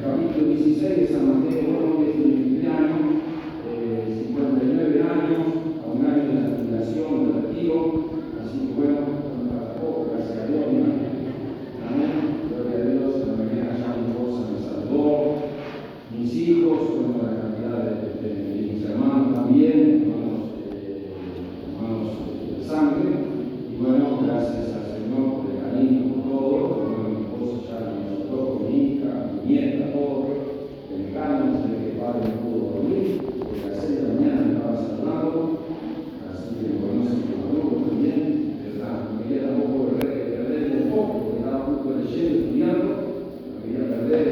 capítulo 16 de San Mateo, hoy es mi cumpleaños, 59 años, a un año de la jubilación, de retiro, así que bueno, para poco, gracias a Dios, amén, gloria a Dios. En la mañana ya mi esposa me saludó, mis hijos, bueno, la cantidad de mis hermanos también, hermanos de sangre, y bueno, gracias al Señor por el cariño, por todo. Bueno, mi esposa ya me saludó con mi hija, mi nieta, todo, el calma, sé que el padre no pudo dormir, porque a las 6 de la mañana me estaba saludando, así que me conocen como grupo también, ¿verdad? No quería tampoco perder el foco, porque estaba justo leyendo, estudiando, no quería perder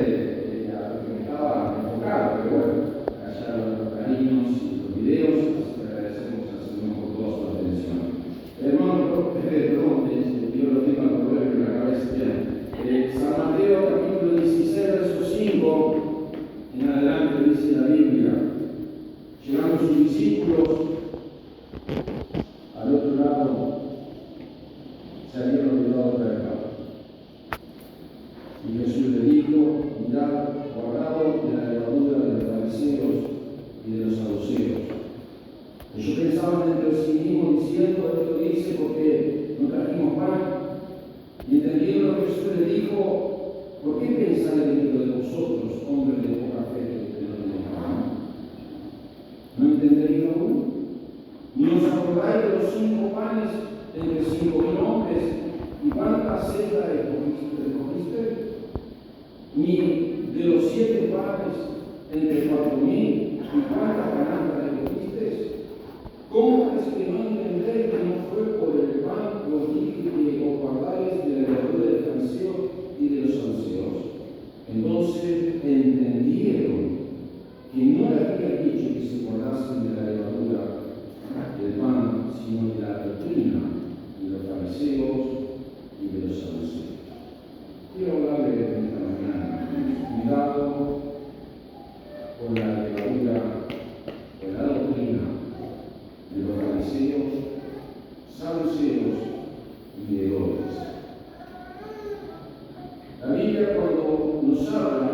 lo que me estaba enfocado, pero bueno, allá los cariños y los videos, así que agradecemos al Señor por toda su atención. Hermano, perdón, yo lo tengo al problema en la cabeza bien. San Mateo capítulo 16, verso 5, en adelante dice la Biblia: llegando sus discípulos al otro lado, se habían olvidado de pescar. Y Jesús le dijo: mirad, guardado de la levadura de los fariseos y de los saduceos. Ellos pensaban entre sí mismos diciendo: esto dice porque no trajimos pan. Y entendieron lo que Jesús les dijo: ¿por qué pensáis dentro de vosotros, hombres de poca fe, que no tenéis pan? ¿No entendéis aún? ¿Ni os acordáis de los 5 panes entre 5.000 hombres? ¿Y cuántas celdas recogiste? ¿Ni de los 7 panes entre 4.000? ¿Y cuántas canastas recogiste? ¿Cómo es que no entendéis que no fue por el pan que os dije que os guardáis de la levadura del fariseo y de los saduceos? Entonces entendieron que no le había dicho que se guardasen de la levadura del pan, sino de la doctrina de los fariseos y de los saduceos. Quiero hablarle de esta mañana: cuidado con la levadura, con la doctrina de los fariseos, saduceos y herodes. La Biblia, cuando nos habla,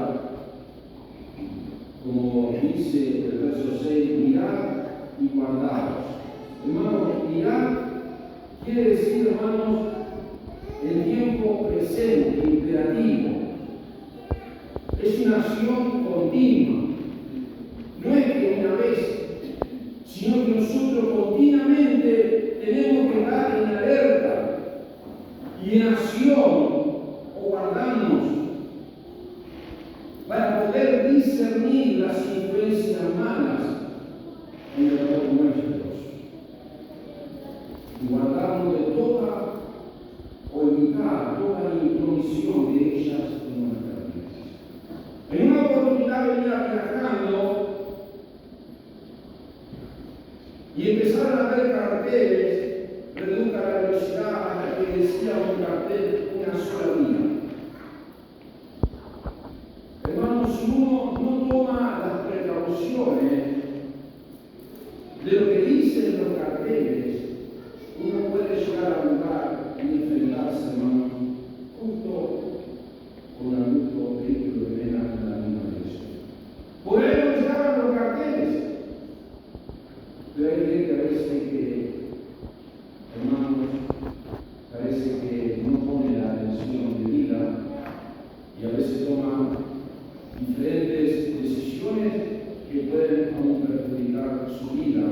como dice el verso 6, mirad y guardaos. Hermanos, mirad quiere decir, hermanos, el tiempo presente, imperativo. Es una acción continua. No es que una vez, sino que nosotros continuamente tenemos que estar en alerta y en acción, o guardarnos, para poder discernir las influencias malas en el cuerpo nuestro, y guardarnos de toda o evitar toda intromisión de ellas en nuestras vidas. En una oportunidad venía viajando y empezaron a ver carteles: reduzca la velocidad, hasta que decía un cartel una sola vía. Hermanos, si uno no toma las precauciones de lo que dicen los carteles, uno puede llegar a un lugar y enfrentarse, hermanos, justo con algún vehículo que venga en la misma dirección. Por ahí no llegaban los carteles. Pero hay gente a veces que, hermanos, parece que no pone la atención debida y a veces toma diferentes decisiones que pueden aún perjudicar su vida.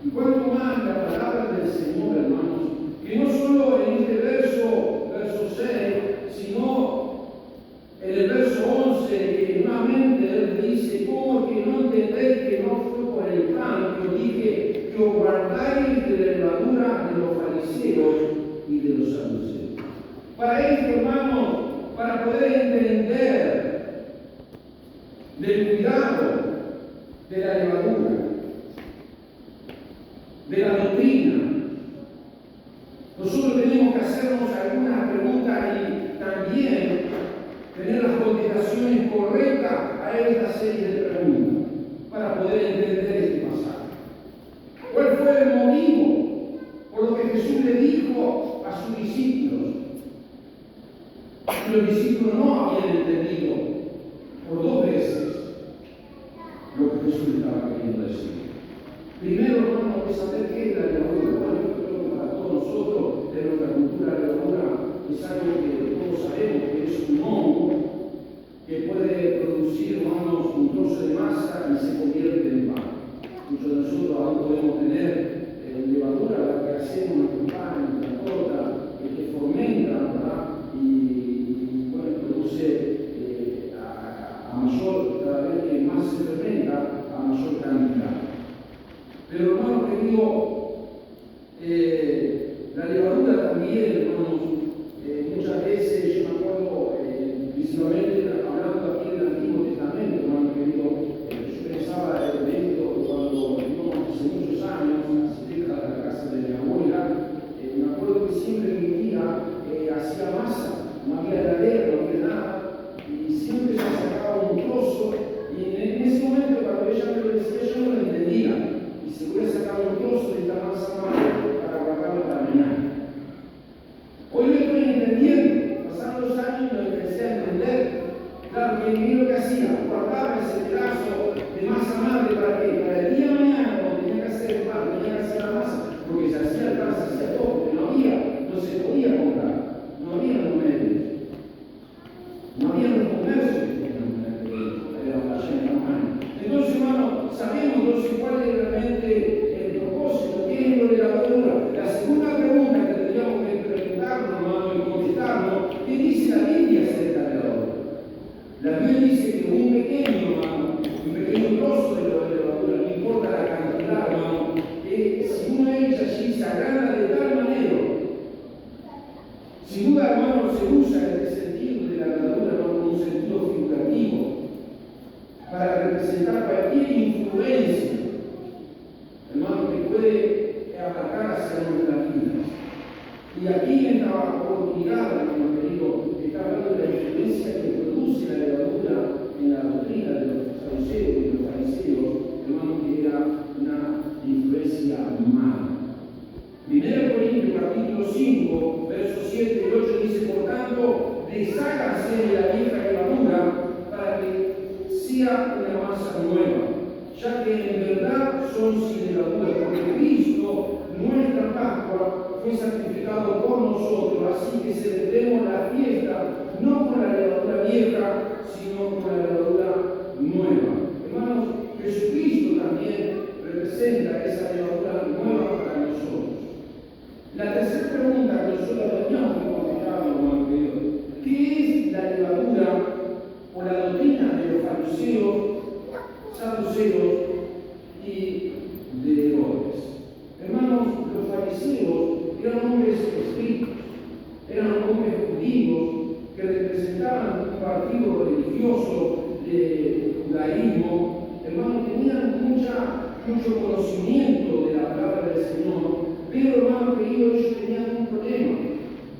Y cuanto más la palabra del Señor, hermanos, que no solo en este verso 6, sino en el verso 11, que nuevamente Él dice: ¿cómo que no entendéis que no fue por el pan que os dije que os guardáis de la levadura de los fariseos y de los saduceos? Para esto, hermanos, para poder entender del cuidado de la levadura, de la doctrina, nosotros tenemos que hacernos algunas preguntas y también tener las contestaciones correctas a esta serie de preguntas para poder entender este pasaje. ¿Cuál fue el motivo por lo que Jesús le dijo a sus discípulos? Los discípulos no habían entendido por 2 Jesús le estaba queriendo decir. Primero, hermano, hay que saber qué es la levadura. Bueno, yo creo que para todos nosotros, de nuestra cultura, la levadura es algo que todos sabemos que es un hongo que puede producir, hermanos, un trozo de masa y se convierte en pan. Muchos de nosotros aún podemos tener levadura, la que hacemos nuestro pan, nuestra torta, que fomenta, ¿verdad? Y bueno, produce a mayor, cada vez que más se fermenta, a mayor cantidad. Pero hermano querido, la levadura también, hermanos, muchas veces, yo me acuerdo, principalmente hablando aquí del Antiguo Testamento, hermano querido, yo pensaba en esto cuando vivimos hace muchos años, hace décadas en la casa de mi abuela, me acuerdo que siempre mi tía hacía masa, no había heladera, no había nada, y siempre se sacaba un trozo, y en ese momento cuando ella me lo decía yo no lo entendía. Y se voy a sacar un trozo de esta masa madre para guardarlo para mañana. Hoy lo estoy entendiendo, pasaron los años y lo empecé a entender. Claro, que mi lo que hacía, guardaba ese pedazo de masa madre para qué, para el día de mañana, cuando tenía que hacer el pan, tenía que hacer la masa, porque se hacía el pan, se hacía todo, porque no se podía comprar, no había los medios, no había los comercios que tenían la llena de mano. Entonces, hermano, sabemos entonces cuál es realmente el propósito, qué es lo de la levadura. La segunda pregunta que tendríamos que preguntarnos, hermano, y contestarnos, ¿qué dice la Biblia acerca de la levadura? La Biblia dice que un pequeño trozo de la levadura, no importa la cantidad, hermano, si uno echa allí, se agranda de tal manera. Sin duda, hermano, se usa en el sentido de la levadura, no como un sentido figurativo, para representar cualquier influencia, hermano, que puede atacar hacia nuestra vida. Y aquí en esta oportunidad, hermano querido, está hablando de la influencia que produce la levadura en la doctrina de los saduceos y de los fariseos, hermano, que era una influencia mala. 1 Corintios capítulo 5, versos 7 y 8 dice: por tanto, desháganse de la vieja levadura para que sea una masa nueva, ya que en verdad son sin levadura, porque Cristo, nuestra Pascua, fue sacrificado por nosotros, así que celebremos la fiesta no con la levadura vieja, sino con la levadura nueva. Hermanos, Jesucristo también representa esa levadura nueva para nosotros. La tercera pregunta que nosotros teníamos que contestar, hermano querido, ¿qué es la levadura o la doctrina de los fariseos, saduceos y de Herodes? Hermanos, los fariseos eran hombres estrictos, eran hombres judíos que representaban un partido religioso de judaísmo. Hermanos, tenían mucho conocimiento de la palabra del Señor, pero, hermanos queridos, ellos tenían un problema,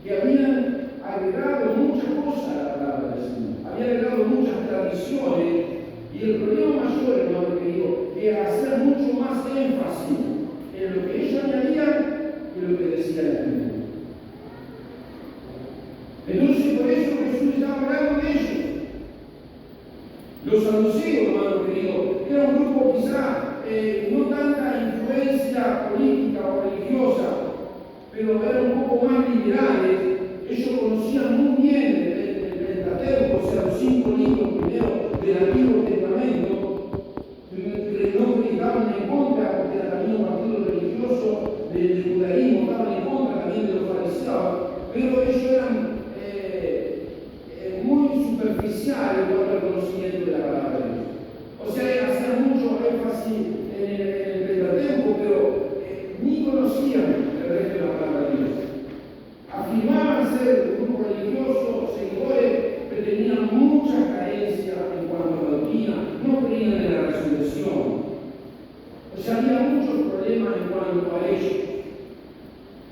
que habían agregado muchas cosas a la palabra del Señor, habían agregado muchas tradiciones, y el problema mayor, hermano querido, era hacer mucho más énfasis en lo que ellos añadían que lo que decía la Biblia. Entonces, por eso Jesús estaba hablando de ellos. Los saduceos, hermano querido, era un grupo quizá no tanta influencia política o religiosa, pero eran un poco más liberales. Ellos conocían muy bien el Pentateuco, o sea, los 5 libros primeros del Antiguo Testamento, que no estaban en contra, porque era también un partido religioso del judaísmo, estaban en contra también de los fariseos, pero ellos eran muy superficiales en cuanto al conocimiento de la palabra de Dios. O sea, hacían mucho énfasis en el Pentateuco, pero ni conocían el resto de la palabra de Dios. Afirmaban ser un grupo religioso, seguidores, pero tenían muchas carencias en cuanto a la doctrina, no creían en la resurrección. O sea, había muchos problemas en cuanto a ellos.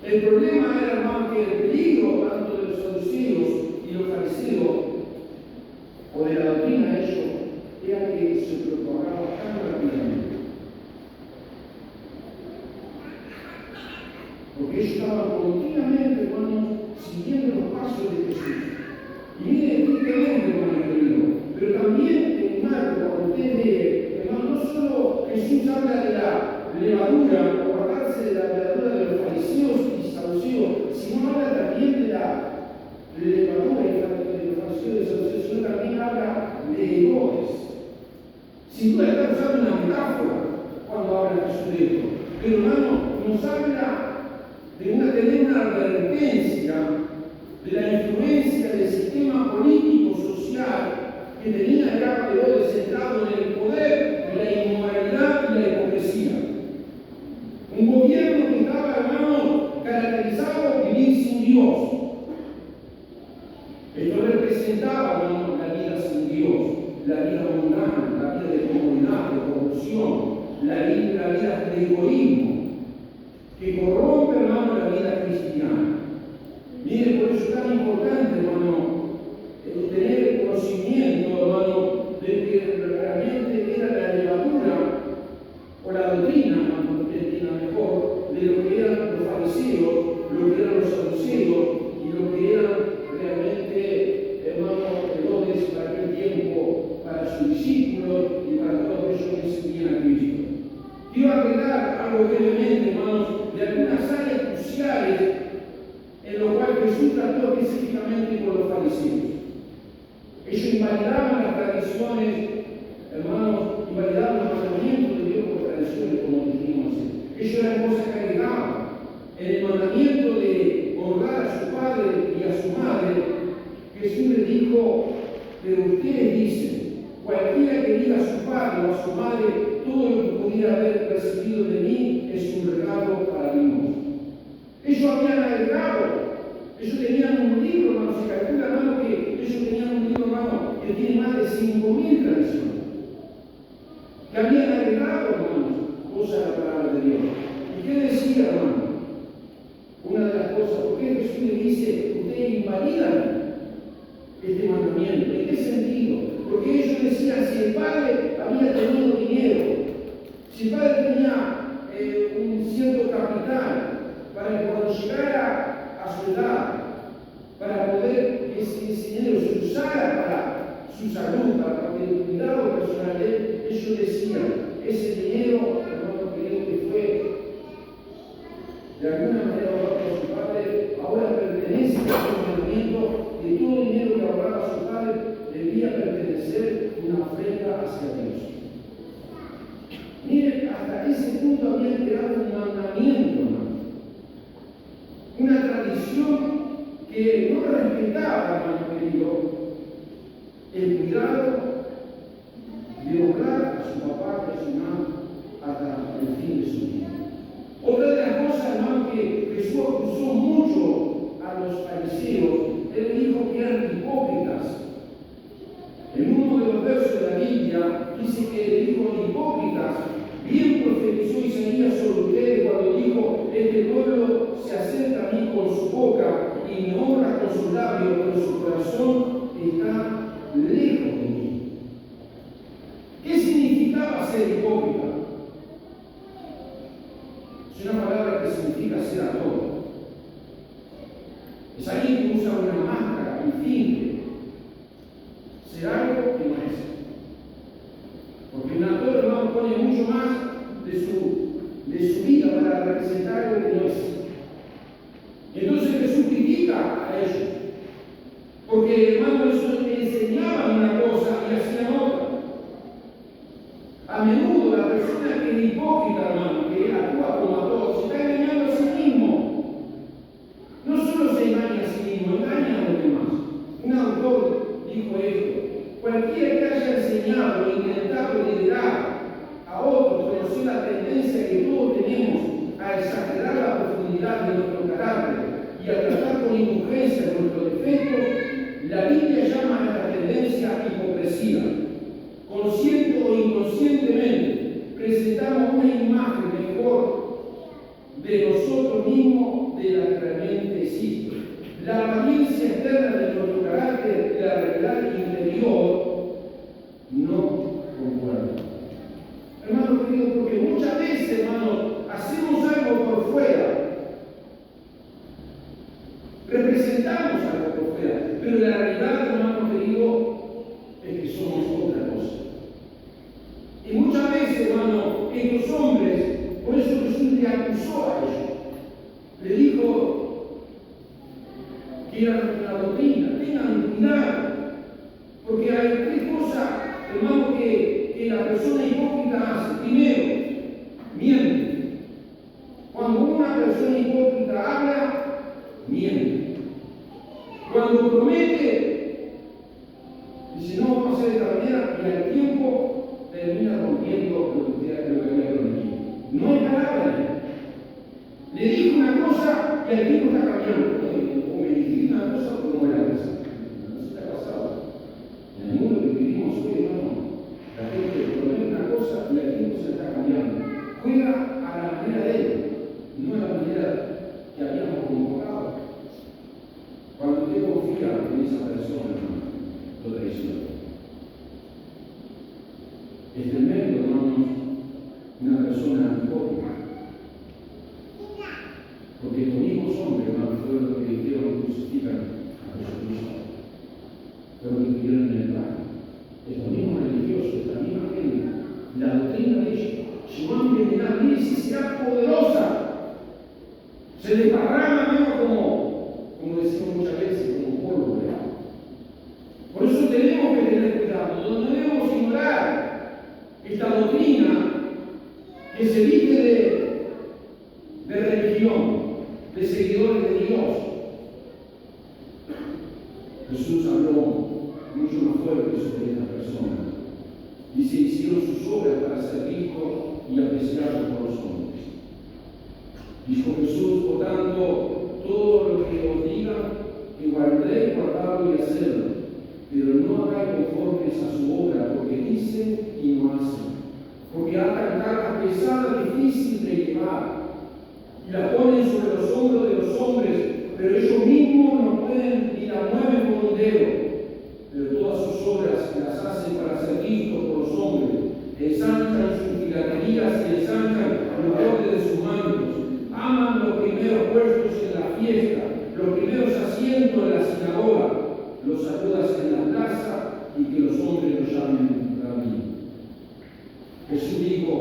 El problema era, hermano, que el peligro tanto de los saduceos y los fariseos, o de la doctrina de ellos, era que se propagaba tan rápidamente. Porque ellos estaban continuamente, hermanos, siguiendo los pasos de Jesús. Y miren, tristemente, hermano querido, pero también en Marcos, cuando usted lee, hermano, no solo Jesús habla de la levadura, o hablarse de la levadura de los fariseos y saduceos, sino habla también de la levadura de los fariseos y saduceos, sino también habla de Herodes. Sin duda está usando una metáfora cuando habla Jesús de esto, pero hermano, nos habla de tener una advertencia de la influencia del sistema político-social que tenía ya Herodes centrado en el poder, la inmoralidad y la hipocresía. Un gobierno que estaba, hermano, caracterizado por vivir sin Dios. Esto representaba, hermano, la vida sin Dios, la vida mundana, la vida de comodidad, de corrupción, la vida de egoísmo, que corrompe, hermano, la vida cristiana. Mire, por eso es tan importante, hermano, tener el conocimiento, hermano, de que realmente era la levadura o la doctrina, hermano, que entienda mejor, de lo que eran los fariseos, lo que eran los saduceos y lo que eran realmente, hermano, Herodes para aquel tiempo, para sus discípulos y para todos aquellos que seguían a Cristo. Quiero agregar algo brevemente, hermanos, de algunas áreas cruciales en lo cual Jesús trató específicamente con los fariseos. Ellos invalidaban las tradiciones, hermanos, invalidaban los mandamientos de Dios por tradiciones, como dijimos. Ellos eran cosas que agregaban. En el mandamiento de honrar a su padre y a su madre, Jesús les dijo, pero ustedes dicen, cualquiera que diga a su padre o a su madre, todo lo que pudiera haber recibido de mí es un regalo para mí. Ellos habían agregado, ellos tenían un libro, hermano, se calcula, hermano, que ellos tenían un libro, hermano, que tiene más de 5.000 tradiciones, que habían agregado, hermanos, cosas a la palabra de Dios. ¿Y qué decía, hermano? Una de las cosas, ¿por qué Jesús le dice, ustedes invalidan este mandamiento? ¿En qué sentido? Porque ellos decían, si el padre había tenido dinero, si el padre tenía un cierto capital, para que cuando llegara a su edad, para poder que ese dinero se usara para su salud, para el cuidado personal de él, ellos decían, ese dinero, hermano querido, que fue de alguna manera ahorrado por su padre, ahora pertenece al mandamiento de todo el dinero que ahorraba su padre, debía pertenecer una ofrenda hacia Dios. Miren, hasta ese punto habían creado un mandamiento, hermano. Una tradición que no respetaba, hermano querido, el cuidado de honrar a su papá y a su mamá hasta el fin de su vida. Otra de las cosas, hermano, que Jesús acusó mucho a los fariseos, él dijo que eran hipócritas. En uno de los versos de la Biblia dice que dijo hipócritas. Bien profetizó Isaías sobre ustedes cuando dijo, este pueblo se acerca a mí con su boca y me honra con sus labios, pero su corazón está lejos de mí. ¿Qué significaba ser hipócrita? Es una palabra que significa ser actor. Es alguien que usa una máscara y finge ser algo que no es. Porque un actor, hermano, pone mucho más de su vida para representar algo que no es. Entonces Jesús critica a ellos. Porque, hermano, ellos enseñaban una cosa y hacían otra. A menudo la persona que es hipócrita, hermano, que actúa como actor, se está engañando a sí mismo. No solo se engaña a sí mismo, engaña a los demás. Un autor dijo esto. Cualquiera que haya enseñado e intentado liderar a otros, conocer la tendencia que todos tenemos a exagerar la profundidad de nuestro carácter y a tratar con indulgencia nuestros defectos, la Biblia llama a esta tendencia hipocresía. Consciente o inconscientemente, presentamos una imagen mejor de nosotros mismos de la que realmente existe. La apariencia externa de nuestro carácter y la realidad interior no concuerdan. Hermano querido, porque muchas veces, hermano, hacemos algo por fuera, representamos algo por fuera, pero la realidad, hermano querido, es que somos otra cosa. Y muchas veces, hermano, Es tremendo, hermanos, una persona hipócrita. Porque estos mismos hombres, hermanos, fueron los que dijeron crucifican a Jesucristo. Fueron los que estuvieron en el plan. Estos mismos religiosos, esta misma gente, la doctrina de ellos, llegó a envenenar necesidad poderosa. Se desparrama, como decimos muchas veces, como polvo, ¿verdad? Por eso tenemos que tener cuidado, no debemos ignorar esta doctrina que se viste de religión, de seguidores de Dios. Jesús habló mucho más fuerte sobre esta persona. Dice, hicieron sus obras para ser ricos y apreciados por los hombres. Dijo Jesús, por tanto, todo lo que os diga, que guardéis, guardadlo y hacedlo, pero no hagáis conformes a su obra, porque dicen y no hacen. Porque atan cargas pesadas, difíciles de llevar, y las ponen sobre los hombros de los hombres, pero ellos mismos no pueden ni la mueven con un dedo. Pero todas sus obras las hacen para ser vistos por los hombres. Ensanchan sus filaterías y ensanchan los bordes de sus mantos. Aman los primeros puestos en la fiesta, los primeros asientos en la sinagoga, los saludas en la plaza y que los hombres los llamen rabí. Jesús dijo,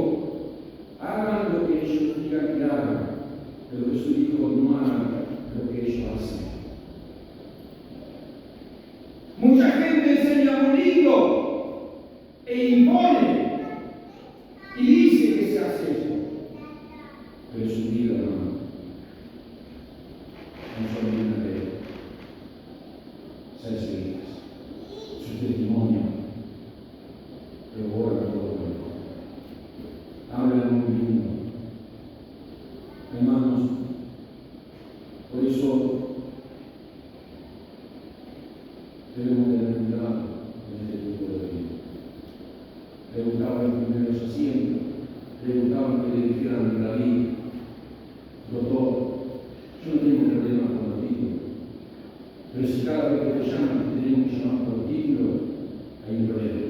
hagan lo que ellos digan que hagan, pero Jesús dijo, no hagan lo que ellos hacen. Mucha gente enseña muy lindo e impone y dice que se hace eso, pero su vida no son dignas de ser seguidas. Su testimonio lo borra todo el habla muy lindo. Hermanos, por eso debemos tener cuidado en este tipo de vida. Le gustaban los primeros asientos, le gustaban que le dijeran rabí, doctor. Yo no tengo problema con los títulos, pero si cada vez que te llaman tenemos que llamar por título, hay un problema.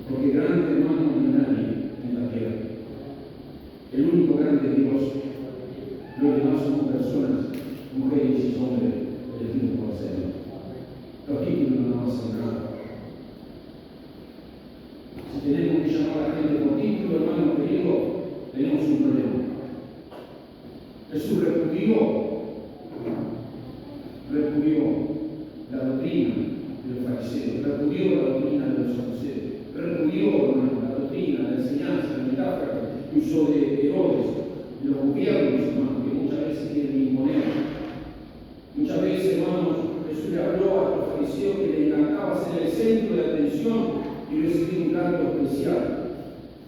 Porque grande hermano no hay nadie en la tierra. El único grande es Dios. Los demás somos personas, mujeres y hombres, elegidos por el Señor. Los títulos no nos hacen nada. Si tenemos que llamar a la gente por título, hermano querido, tenemos un problema. Jesús repudió la doctrina de los fariseos, repudió la doctrina de los saduceos, repudió la doctrina, la enseñanza, la metáfora que usó de Herodes, de los gobiernos, hermanos, que muchas veces quieren imponer. Muchas veces, hermanos, Jesús le habló a los fariseos que le encantaba ser el centro de atención y recibir un trato especial.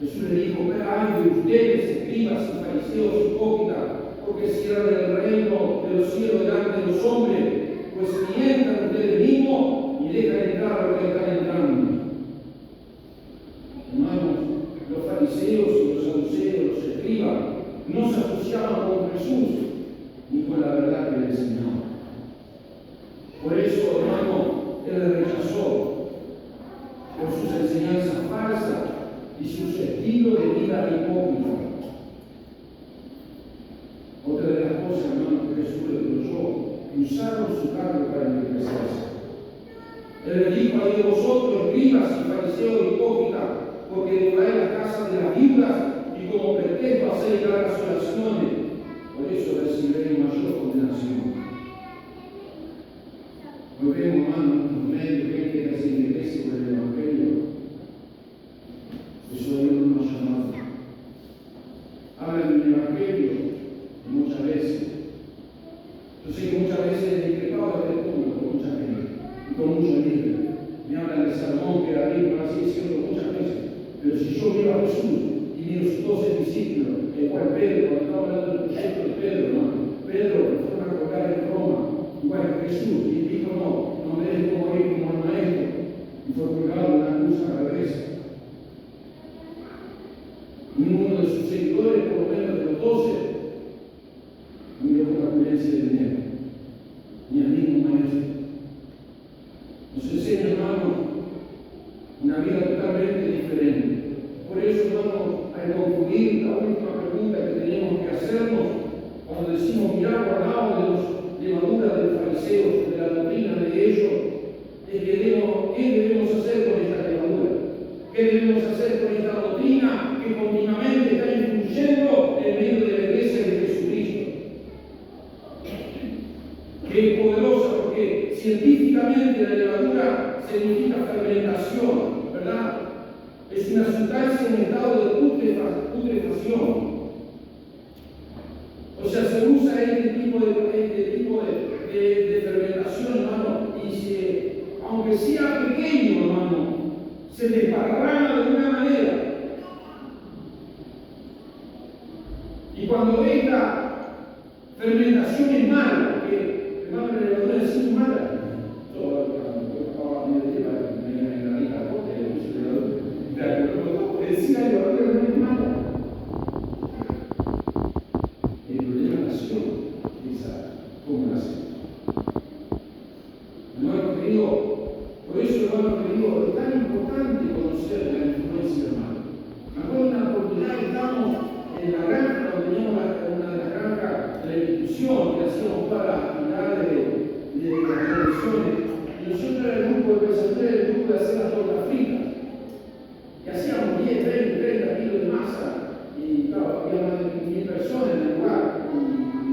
Jesús le dijo, ay de ustedes, escribas y fariseos hipócritas, porque cierran el reino de los cielos delante de los hombres, pues ni entran ustedes mismos ni dejan entrar a los que están entrando. Hermanos, los fariseos y los saduceos, los escribas, no se asociaban con Jesús ni con la verdad que le enseñaba. Por eso, hermano, él le rechazó por sus enseñanzas falsas y sus estilos de vida hipócrita. Otra de las cosas, hermano, que Jesús le reprochó, que usaron su cargo para enriquecerse. Él le dijo a vosotros, escribas y fariseos hipócritas, porque devoráis las casas de las viudas y como pretexto hacéis largas oraciones, por eso recibiréis mayor condenación. Hoy vemos, hermano, en los medios, gente que se enriquece por el Evangelio. Eso Dios no nos ha llamado. Hablan del Evangelio muchas veces. Yo sé que muchas veces he discrepado de este punto con mucha gente y con muchos líderes. Me hablan del sermón que David no así diciendo muchas veces. Pero si yo miro a Jesús y miro sus 12 discípulos, igual Pedro, cuando estaba hablando del proyecto de Pedro, hermano, Pedro lo fueron a colgar en Roma, igual que Jesús, y dijo no merezco morir como el maestro, y fue colgado en una cruz a la cabeza. Ninguno de sus seguidores, por lo menos de los 12, no dio una opulencia de dinero, ni al mismo maestro. Nos enseña, hermano, una vida totalmente diferente. Por eso, hermano, al concluir, la última pregunta que tenemos que hacernos, cuando decimos mirar guardado de los levaduras de los fariseos, de la doctrina de ellos, es que ¿qué debemos hacer con esta levadura? ¿Qué debemos hacer con esta doctrina que continuamente está influyendo en medio de la iglesia de Jesucristo? Que es poderosa porque científicamente la levadura significa fermentación, ¿verdad? Es una sustancia en estado de putrefacción. O sea, se usa este tipo de fermentación, hermano, y aunque sea pequeño, hermano, se desparrama de una manera. Y cuando esta fermentación es mala, porque hermano, la levadura en sí es mala, decía la levadura no es mala. El problema nació esa cómo nace. Hermano querido, por eso, hermano querido, es tan importante conocer la influencia, hermano. Me acuerdo una oportunidad que estábamos en la granja, cuando teníamos una de las granjas de la institución, que hacíamos todas las actividades de las tradiciones, y nosotros era el grupo de presentadores, el grupo de hacer las tortas fritas. Y hacíamos 10, 20, 30 kilos de masa, y claro, había más de 1.000 personas en el lugar, y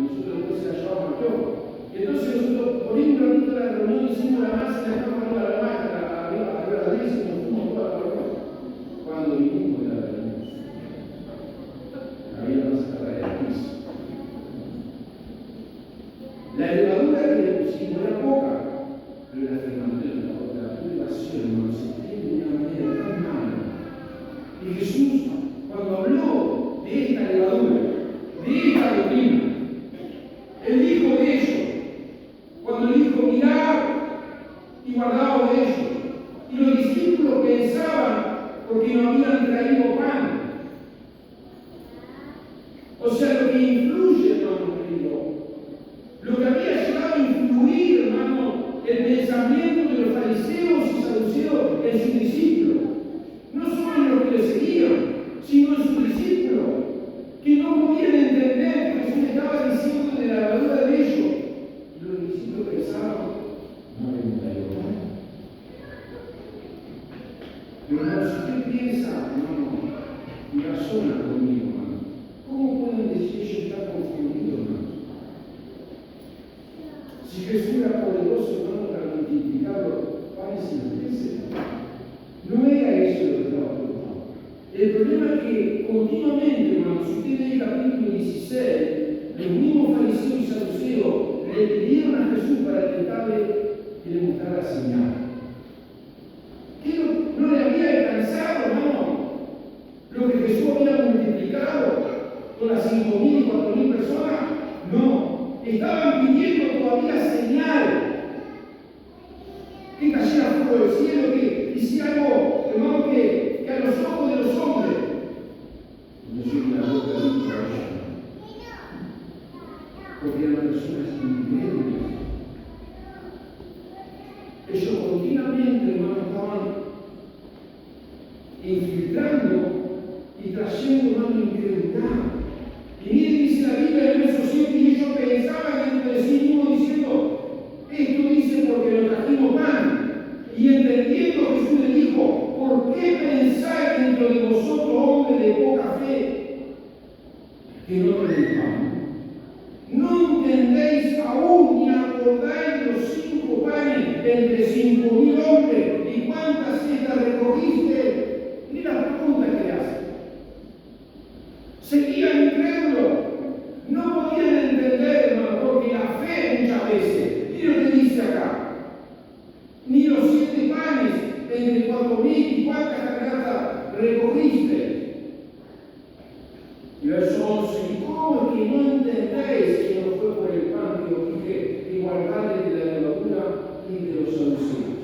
nosotros después se la llevábamos al kiosco. Y entonces nosotros, por un ratito de la reunión, hicimos la masa y la dejamos arriba de la máquina, arriba de la mesa, y nos fuimos toda la reunión. Cuando vinimos de la reunión, había masa para el piso. La levadura que sí no era poca, pero la fermentación, la purificación, no se tiene de una manera tan mala. Y Jesús, cuando habló de esta levadura, de esta doctrina, Él dijo de ellos, cuando dijo mirad y guardaos de ellos, y los discípulos pensaban porque no habían traído pan. O sea, lo que influye, hermano querido, lo que había llegado a influir, hermano, el pensamiento de los fariseos y saduceos en sus discípulos, no solo en los que le seguían, sino en sus discípulos, que no podían entender que Jesús estaba diciendo de la levadura de ellos. Y los discípulos pensaban, no hemos traído pan. Pero hermano, si usted piensa, hermano, y razona conmigo, hermano, ¿cómo pueden decir ellos estar confundidos, hermano? Si Jesús era poderoso, hermano, para multiplicar los panes y los peces, no era eso lo que estaba preocupado. El problema es que continuamente, hermano, si usted lee el capítulo 16, los mismos fariseos y saduceos le pidieron a Jesús para intentarle que le mostrara señal. ¿Qué no le había alcanzado, hermano, lo que Jesús había multiplicado con las 5.000 y 4.000 personas? No, estaban pidiendo todavía señal. Que cayera fuego del cielo, que hiciera algo, hermano, que a los ojos de los hombres. No soy una boca de un porque eran personas increíbles. Ellos continuamente, hermano, estaban infiltrando y trayendo, hermano, incredulidad. Y miren, dice la Biblia en el verso 7, y ellos pensaban dentro de sí mismos diciendo, esto dice porque lo trajimos pan. Y entendiendo Jesús le dijo, ¿por qué pensáis dentro de vosotros, hombres de poca fe, que no tenéis pan? ¿No entendéis aún ni acordáis de los 5 panes entre 5.000 hombres? ¿Y cuántas cestas recogiste? Mira la pregunta que le hace. Seguían incrédulos. No podían entender, hermano, porque la fe muchas veces, mira lo que dice acá, ni los 7 panes entre 4.000 y cuántas canastas recogiste. Y verso 11, ¿y cómo es que no entendéis que no fue por el pan que os dije que guardaréis de la levadura y de los saduceos?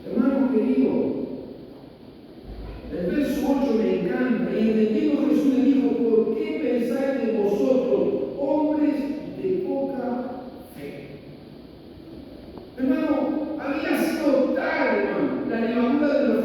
Hermano querido, el verso 8 me encanta, y entendiendo Jesús le dijo, ¿por qué pensáis de vosotros, hombres de poca fe? Hermano, había sido tal, hermano, la levadura de los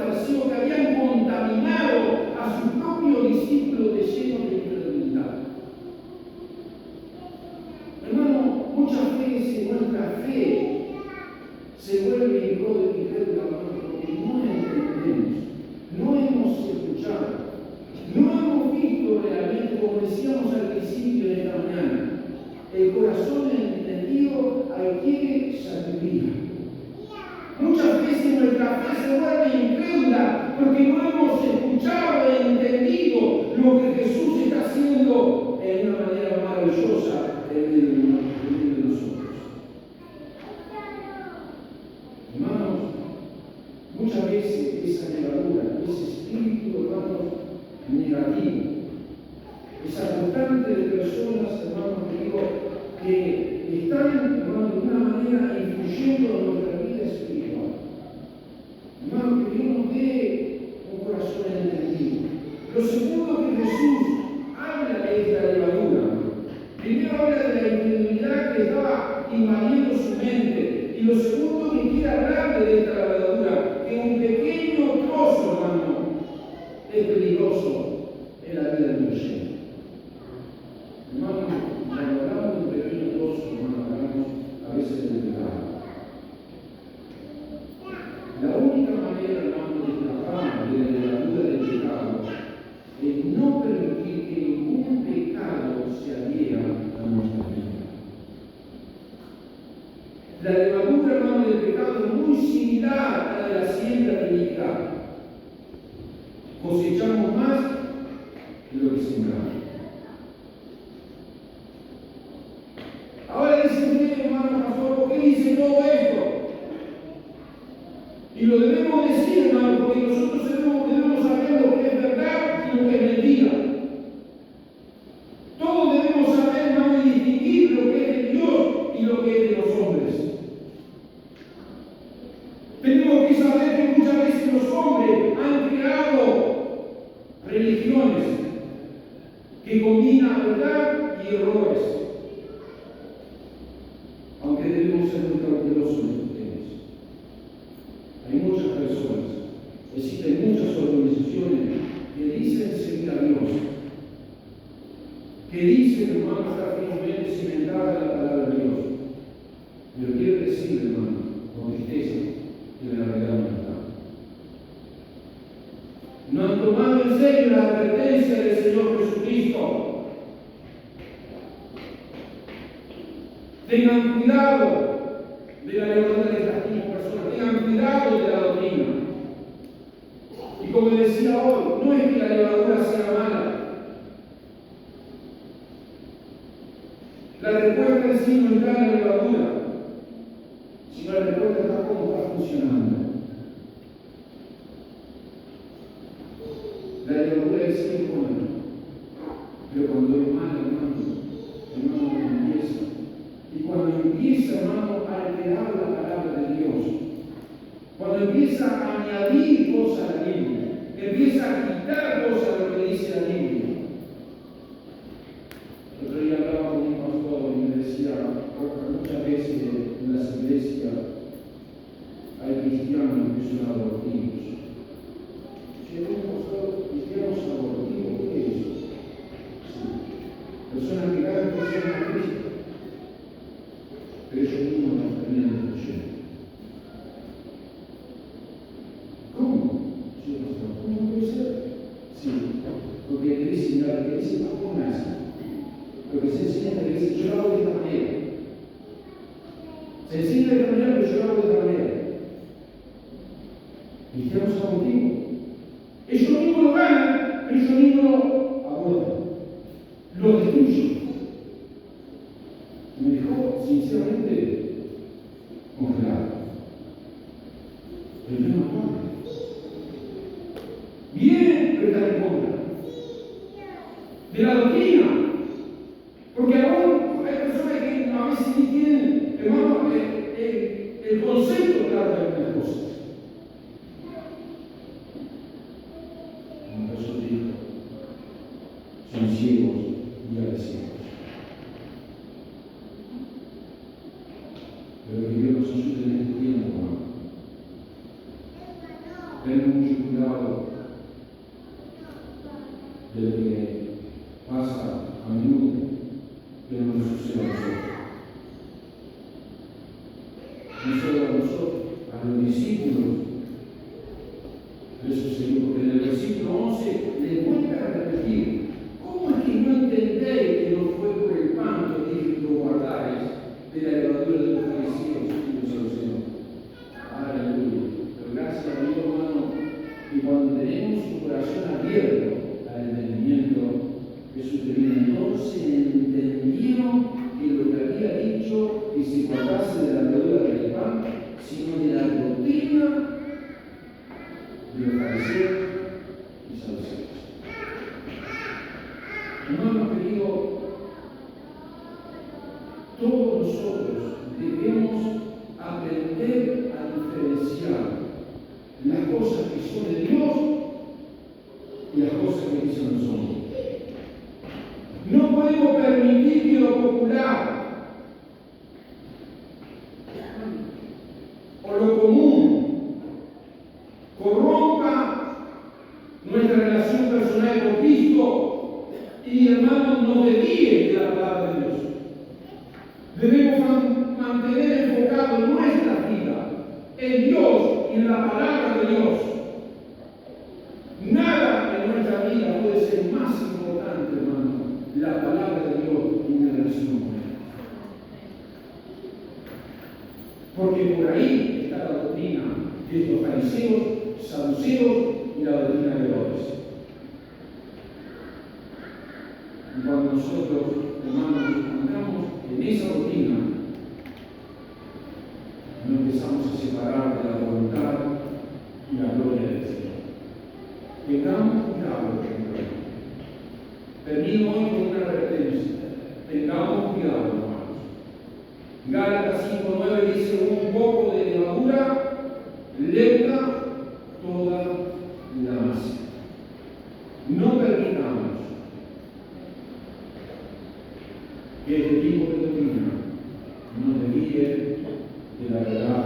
Muchas veces esa levadura, ese espíritu, hermanos, negativo, esa constante de personas, hermanos, que digo, que están, hermanos, de una manera influyendo en nuestra vida espiritual. Hermanos, que Dios nos dé un corazón entendido. Lo segundo que Jesús habla de esta levadura, primero habla de la incredulidad que estaba invadiendo su mente, y lo segundo que quiere hablar de esta levadura, que un pequeño trozo, hermano, es peligroso en la vida de un creyente. Hermano, cuando hablamos de un pequeño trozo, hermano, hablamos a veces del pecado. La única manera, hermano, de escapar de la levadura del pecado es no permitir que ningún pecado se adhiera a nuestra vida. La levadura, hermano, del pecado es muy similar a la de la siembra de iniquidad. Cosechamos más de lo que sembramos. Ahora dice usted, hermano pastor, ¿por qué dice todo esto? Y lo debemos decir, hermano, porque nosotros debemos saber lo que es verdad y lo que es mentira. Todos debemos saber, hermano, y distinguir lo que es de Dios y lo que es de los hombres. Tenemos que saber que muchas veces los hombres han creado religiones que combinan verdad y errores. Aunque debemos ser muy cautelosos en estos temas. Hay muchas personas, existen muchas organizaciones que dicen seguir a Dios, que dicen, hermano, estar firmemente cimentada en la palabra de Dios. Pero quiero decir, hermano, con tristeza, que la realidad no está. No han tomado en serio la advertencia del Señor Jesucristo. Tengan cuidado de la levadura de estas mismas personas, tengan cuidado de la doctrina. Y como decía hoy, no es que la levadura sea mala. La respuesta en sí no está en la levadura, sino la respuesta está cómo está funcionando. La levadura es siempre buena, pero cuando es mala, hermano, no empieza. Y cuando empieza, hermano, a alterar la palabra de Dios, cuando empieza a añadir cosas a la Biblia, empieza a quitar cosas a lo que dice la Biblia. El otro día hablaba con un pastor y me decía, muchas veces en las iglesias hay cristianos que son abortivos. Si hay un pastor, cristianos abortivos, ¿qué es eso? Sí. Personas que cada persona a Cristo, pero ellos mismos nos terminan destruyendo. ¿Cómo? Sí, pastor, ¿cómo puede ser? Sí, porque te dicen, mira, lo que dice el pastor no es así. Lo que se enseña es que dice, yo lo hago de esta manera. Se enseña de esta manera, pero yo lo hago de esta manera. Cristianos abortivos. Ellos mismos lo ganan, pero ellos mismos lo abortan. Lo destruyen. Me dejó, sinceramente, congelado. Pero yo no acuerdo. Vienen, pero están en contra de la doctrina. Porque aún hay personas que a veces ni tienen, hermano, el concepto claro de algunas cosas. Como Jesús dijo, son ciegos y agresivos. Pero que Dios nos ayude en este tiempo, hermano. Tenemos mucho cuidado de lo que pasa a menudo, que no nos sucede a nosotros. No solo a nosotros, a los discípulos les sucedió, porque en el versículo 11 le vuelve a repetir: ¿cómo es que no entendéis que no fue por el pan que dije que lo guardáis de la levadura de los fariseos y los saduceos? Aleluya. Pero gracias a Dios, hermano, que cuando tenemos un corazón abierto al entendimiento, Jesús te viene. Entonces entendieron que lo que había dicho que se guardase de la levadura del pan, sino de la doctrina y los fariseos y saduceos. Hermano querido, todos nosotros debemos aprender a diferenciar las cosas que son de Dios y las cosas que dicen los hombres. No podemos permitir que lo popular o lo común corrompa nuestra relación personal con Cristo y, hermanos, nos desvíe de la palabra de Dios. Debemos mantener enfocado nuestra vida en Dios y en la palabra de Dios. Nada en nuestra vida puede ser más importante, hermano, la palabra de Dios y mi relación con Él. Porque por ahí está la doctrina de estos fariseos, saduceos y la doctrina de Herodes. Y cuando nosotros, hermanos, andamos en esa doctrina, nos empezamos a separar de la voluntad y la gloria del Señor. Tengamos cuidado, termino hoy con una advertencia. Tengamos cuidado, hermanos. Gálatas 5:9 dice: un poco de levadura leuda toda la masa. No permitamos que este tipo de doctrina nos desvíe de la verdad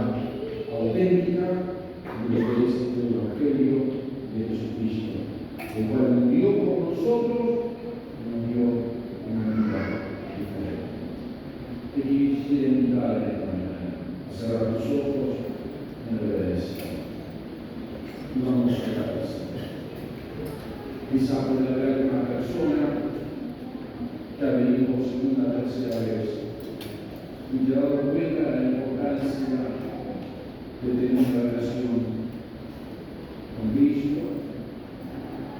auténtica de lo que es el Evangelio de Jesucristo, el cual murió por nosotros y nos dio una vida diferente. Te quisiera invitar esta mañana a cerrar tus ojos en reverencia. Y vamos a orar al Señor. Quizá puede haber una persona que ha venido por segunda o tercera vez y te ha dado cuenta de la importancia de tener una relación con Cristo,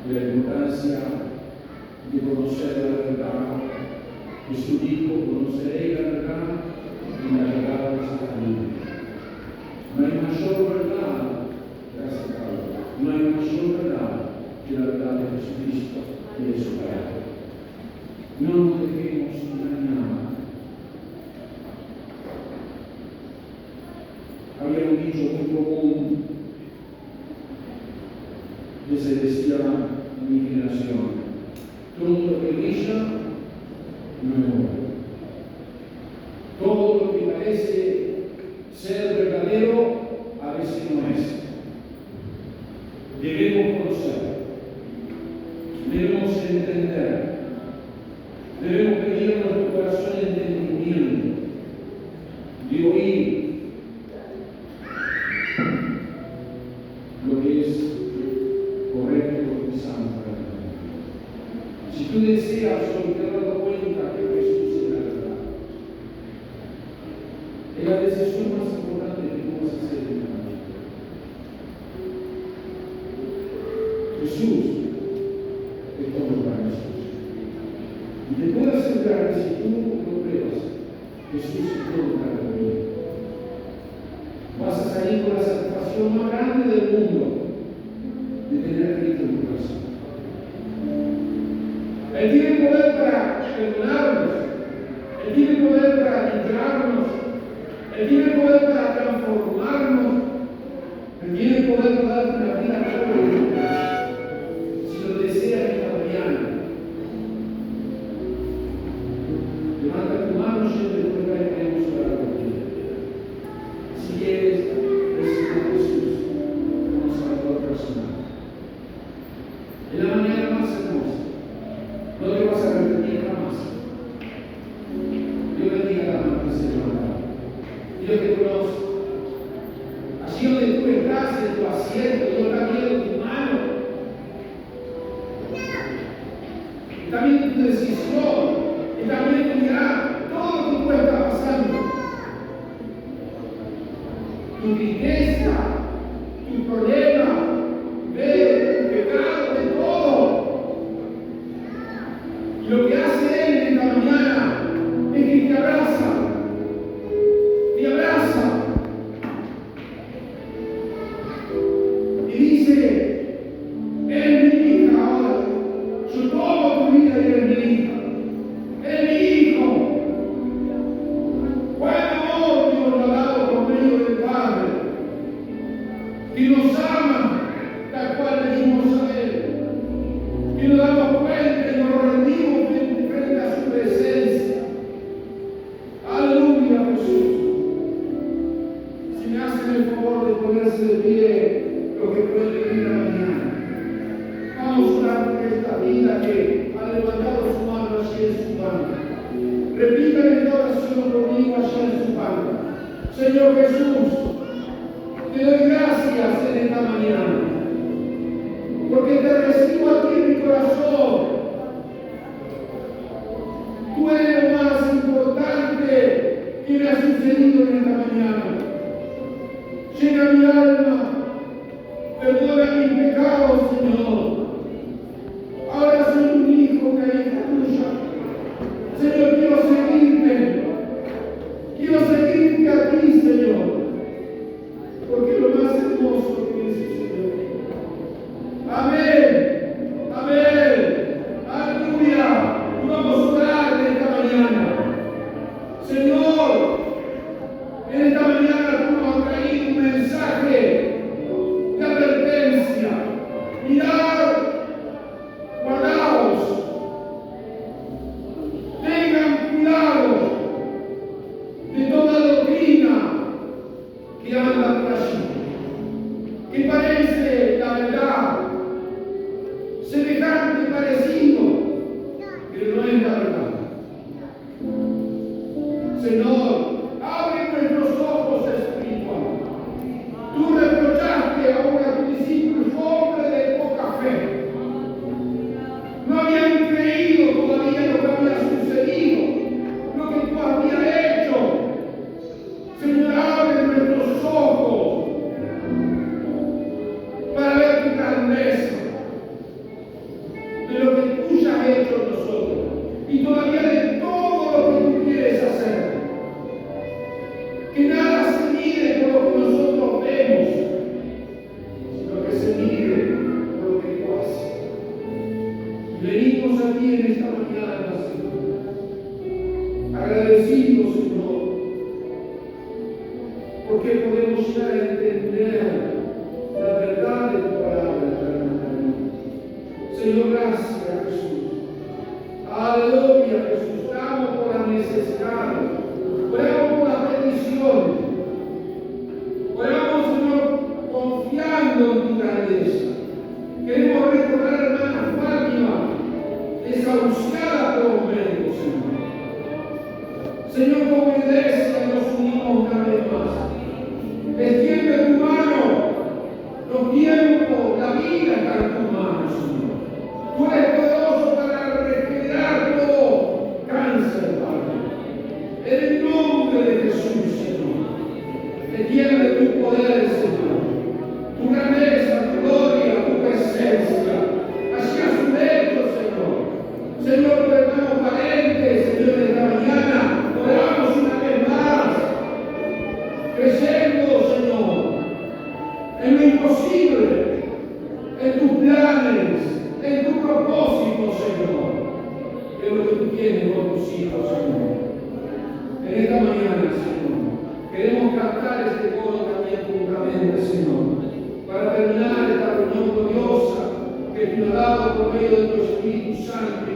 de la importancia de conocer la verdad. Jesús dijo: conoceréis la verdad y la verdad os hará libre. No hay mayor verdad, gracias a Pablo, no hay mayor verdad que la verdad de Jesucristo y de su palabra. No nos dejemos engañar. Había un dicho muy común que se decía en mi generación: todo lo que brilla no es oro. Todo lo que parece ser verdadero a veces no es. Debemos conocer, debemos entender, debemos pedir a nuestro corazón entendimiento de oír lo que es correcto, lo que es santo para nosotros. Si tú deseas o te has dado cuenta que Jesús es la verdad, es la decisión más importante que tú vas a hacer en la vida. Jesús es todo para nosotros. Y te puedo asegurar que si tú lo pruebas, Jesús es todo para ti. Vas a salir con la satisfacción más grande del mundo de tener a Cristo en tu corazón. Él tiene poder para perdonarnos, Él tiene poder para limpiarnos, Él tiene poder para transformarnos, Él tiene poder para darte una vida plena. Si lo deseas esta mañana, levanta tu mano y yo te ruego que queremos orar por ti. Si quieres recibir a Jesús como Jesús, te doy gracias en esta mañana, porque te recibo aquí en mi corazón. Tú eres lo más importante que me ha sucedido en esta mañana. Llena mi alma, perdona mis pecados, Señor. Ahora soy un hijo que hay tuya. Señor, quiero seguirte. Quiero seguirte a ti, Señor. Porque es lo más hermoso que necesito. Amén. Amén. Aleluya. Y vamos a orar en esta mañana. Señor, en esta mañana tú nos has traído un mensaje de advertencia. Mirad, guardaos, tengan cuidado de toda doctrina que anda por allí, que parece la verdad, semejante, parecido, pero no es la verdad. Señor, abre nuestros ojos espirituales. Tú reprochaste a un discípulo, hombre de poca fe. No habían creído todavía lo que había sucedido, lo que tú habías hecho. Señor, abre nuestros ojos para ver tu grandeza, de lo que tú ya has hecho en nosotros y todavía de todo lo que tú quieres hacer. Que nada se mide por lo que nosotros vemos, sino que se mide por lo que tú haces. Y venimos aquí en esta mañana, Señor, agradecidos, Señor, porque podemos llegar a entender la verdad de tu palabra en nuestra vida. Señor, gracias, Jesús. Aleluya, Jesús. Oramos por las necesidades. Oramos por las peticiones. Oramos, Señor, confiando en tu grandeza. Queremos recordar a la hermana Fátima, desahuciada por los médicos, Señor. Señor, como iglesia nos unimos una vez más. Extiende tu mano. Los tiempos, la vida está en tu mano, Señor. Tú eres poderoso para regenerar todo cáncer, Padre. En el nombre de Jesús, Señor. Extiende tu poder, Señor. Tu grandeza, tu gloria, tu presencia. Hacia su lecho, Señor. Señor, tu hermano Valente, Señor, de esta mañana, oramos una vez más, creyendo, Señor, en lo imposible, en tus planes, en tu propósito, Señor, que es lo que tú tienes con tus hijos, Señor. En esta mañana, Señor, queremos cantar este coro también juntamente, Señor, para terminar esta reunión gloriosa que tú has dado por medio de tu Espíritu Santo.